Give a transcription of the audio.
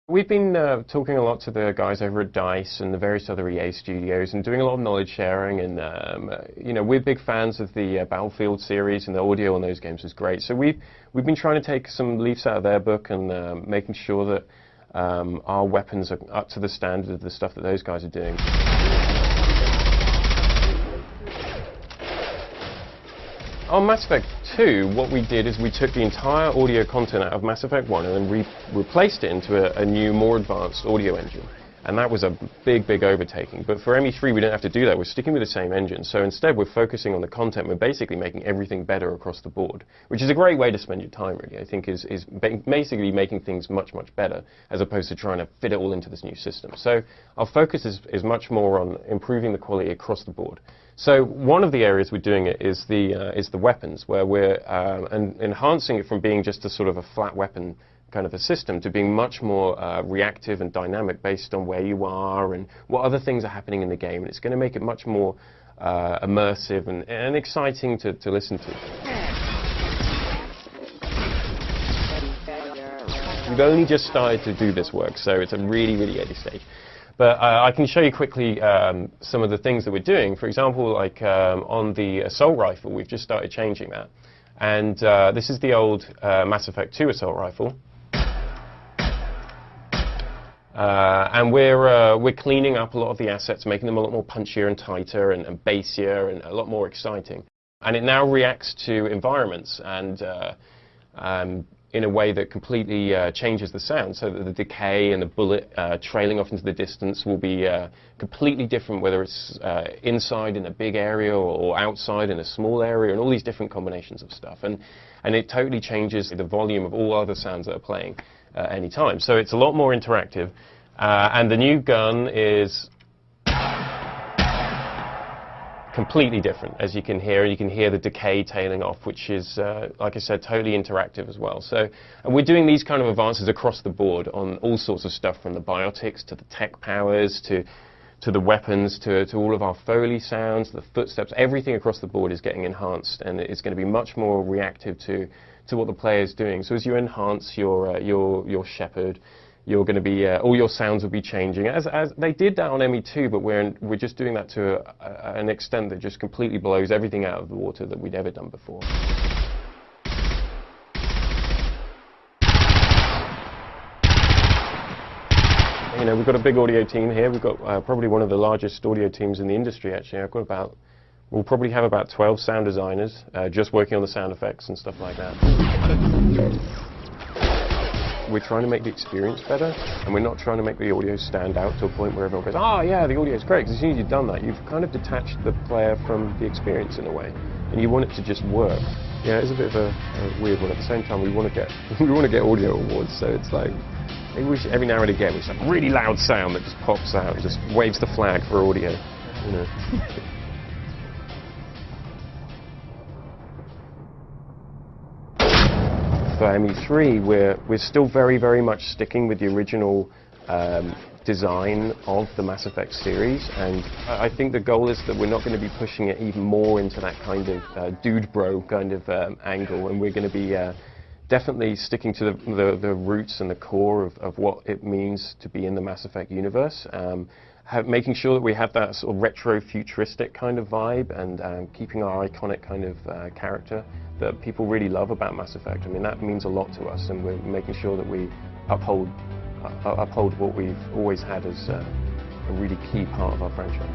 We've been talking a lot to the guys over at DICE and the various other EA studios and doing a lot of knowledge sharing, and you know, we're big fans of the Battlefield series, and the audio on those games is great. So we've been trying to take some leaves out of their book and making sure that our weapons are up to the standard of the stuff that those guys are doing. On Mass Effect 2, what we did is we took the entire audio content out of Mass Effect 1 and then replaced it into a new, more advanced audio engine. And that was a big, big overtaking. But for ME3, we don't have to do that. We're sticking with the same engine. So instead, we're focusing on the content. We're basically making everything better across the board, which is a great way to spend your time, really. I think is basically making things much, much better, as opposed to trying to fit it all into this new system. So our focus is much more on improving the quality across the board. So one of the areas we're doing it is the weapons, where we're enhancing it from being just a sort of a flat weapon kind of a system to being much more reactive and dynamic based on where you are and what other things are happening in the game. And it's going to make it much more immersive and exciting to listen to. We've only just started to do this work, so it's a really, really early stage. But I can show you quickly some of the things that we're doing. For example, like on the assault rifle, we've just started changing that. And this is the old Mass Effect 2 assault rifle. And we're cleaning up a lot of the assets, making them a lot more punchier and tighter and bassier and a lot more exciting. And it now reacts to environments and in a way that completely changes the sound, so that the decay and the bullet trailing off into the distance will be completely different, whether it's inside in a big area or outside in a small area, and all these different combinations of stuff. And it totally changes the volume of all other sounds that are playing at any time. So it's a lot more interactive. And the new gun is completely different, as you can hear. You can hear the decay tailing off, which is, like I said, totally interactive as well. So, and we're doing these kind of advances across the board on all sorts of stuff, from the biotics to the tech powers to the weapons to all of our Foley sounds, the footsteps. Everything across the board is getting enhanced, and it's going to be much more reactive to what the player is doing. So as you enhance your Shepherd, you're going to be all your sounds will be changing. As they did that on ME2, but we're just doing that to an extent that just completely blows everything out of the water that we'd ever done before. You know, we've got a big audio team here. We've got probably one of the largest audio teams in the industry, actually. We'll probably have about 12 sound designers just working on the sound effects and stuff like that. We're trying to make the experience better, and we're not trying to make the audio stand out to a point where everyone goes, "Oh yeah, the audio is great," because as soon as you've done that, you've kind of detached the player from the experience in a way, and you want it to just work. Yeah, it's a bit of a weird one. At the same time, we want to get audio awards, so it's like maybe we should, every now and again, we should have a really loud sound that just pops out and just waves the flag for audio. You know. For ME3, we're still very, very much sticking with the original design of the Mass Effect series, and I think the goal is that we're not going to be pushing it even more into that kind of dude bro kind of angle, and we're going to be definitely sticking to the roots and the core of what it means to be in the Mass Effect universe. Making sure that we have that sort of retro futuristic kind of vibe, and keeping our iconic kind of character that people really love about Mass Effect. I mean, that means a lot to us, and we're making sure that we uphold what we've always had as a really key part of our franchise.